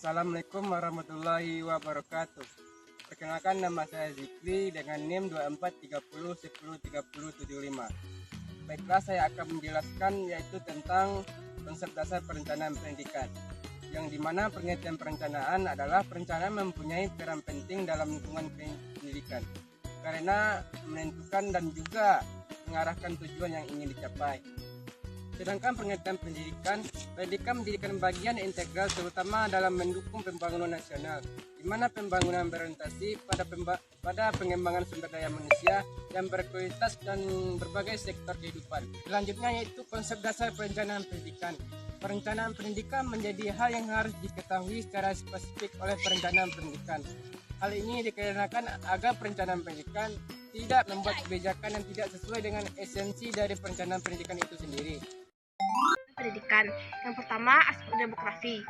Assalamualaikum warahmatullahi wabarakatuh. Perkenalkan, nama saya Zikri dengan NIM 2430103075. Baiklah, saya akan menjelaskan yaitu tentang konsep dasar perencanaan pendidikan, yang dimana pengertian perencanaan adalah perencanaan mempunyai peran penting dalam lingkungan pendidikan karena menentukan dan juga mengarahkan tujuan yang ingin dicapai. Sedangkan pengertian pendidikan menjadikan bagian integral terutama dalam mendukung pembangunan nasional, di mana pembangunan berorientasi pada pengembangan sumber daya manusia yang berkualitas dan berbagai sektor kehidupan. Selanjutnya yaitu konsep dasar perencanaan pendidikan. Perencanaan pendidikan menjadi hal yang harus diketahui secara spesifik oleh perencanaan pendidikan. Hal ini dikarenakan agar perencanaan pendidikan tidak membuat kebijakan yang tidak sesuai dengan esensi dari perencanaan pendidikan itu sendiri. Pendidikan. Yang pertama, aspek demografi.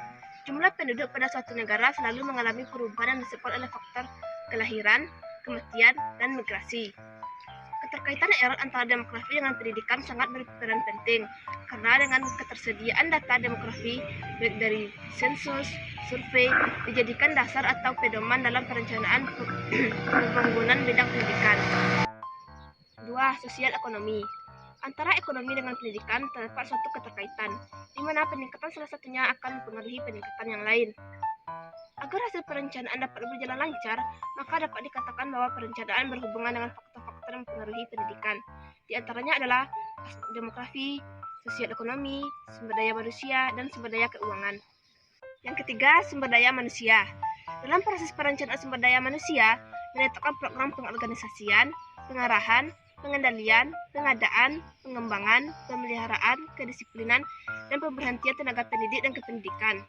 Jumlah penduduk pada suatu negara selalu mengalami perubahan yang disebabkan oleh faktor kelahiran, kematian, dan migrasi. Keterkaitan erat antara demografi dengan pendidikan sangat berperan penting, karena dengan ketersediaan data demografi baik dari sensus, survei, dijadikan dasar atau pedoman dalam perencanaan pembangunan bidang pendidikan. 2. Sosial ekonomi. Antara ekonomi dengan pendidikan terdapat suatu keterkaitan, di mana peningkatan salah satunya akan mempengaruhi peningkatan yang lain. Agar hasil perencanaan dapat berjalan lancar, maka dapat dikatakan bahwa perencanaan berhubungan dengan faktor-faktor yang mempengaruhi pendidikan. Di antaranya adalah aspek demografi, sosial ekonomi, sumber daya manusia, dan sumber daya keuangan. Yang ketiga, sumber daya manusia. Dalam proses perencanaan sumber daya manusia, menetapkan program pengorganisasian, pengarahan, pengendalian, pengadaan, pengembangan, pemeliharaan, kedisiplinan, dan pemberhentian tenaga pendidik dan kependidikan.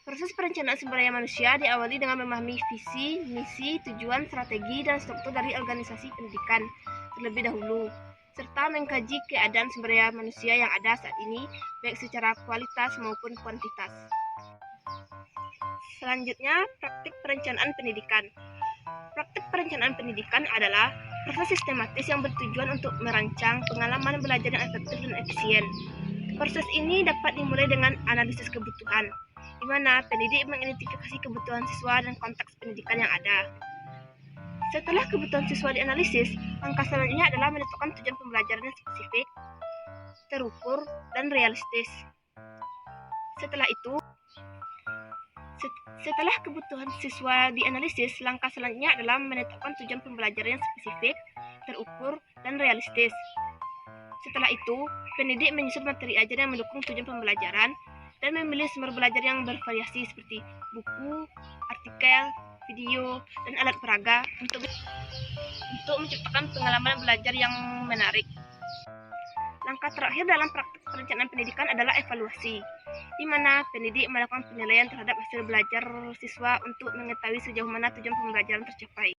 Proses perencanaan sumber daya manusia diawali dengan memahami visi, misi, tujuan, strategi, dan struktur dari organisasi pendidikan terlebih dahulu, serta mengkaji keadaan sumber daya manusia yang ada saat ini, baik secara kualitas maupun kuantitas. Selanjutnya, praktik perencanaan pendidikan. Praktik perencanaan pendidikan adalah proses sistematis yang bertujuan untuk merancang pengalaman belajar yang efektif dan efisien. Proses ini dapat dimulai dengan analisis kebutuhan, di mana pendidik mengidentifikasi kebutuhan siswa dan konteks pendidikan yang ada. Setelah kebutuhan siswa dianalisis, langkah selanjutnya adalah menentukan tujuan pembelajaran yang spesifik, terukur, dan realistis. Setelah kebutuhan siswa dianalisis, langkah selanjutnya adalah menetapkan tujuan pembelajaran yang spesifik, terukur, dan realistis. Setelah itu, pendidik menyusun materi ajar yang mendukung tujuan pembelajaran dan memilih sumber belajar yang bervariasi seperti buku, artikel, video, dan alat peraga untuk menciptakan pengalaman belajar yang menarik. Langkah terakhir dalam praktik perencanaan pendidikan adalah evaluasi, di mana pendidik melakukan penilaian terhadap hasil belajar siswa untuk mengetahui sejauh mana tujuan pembelajaran tercapai.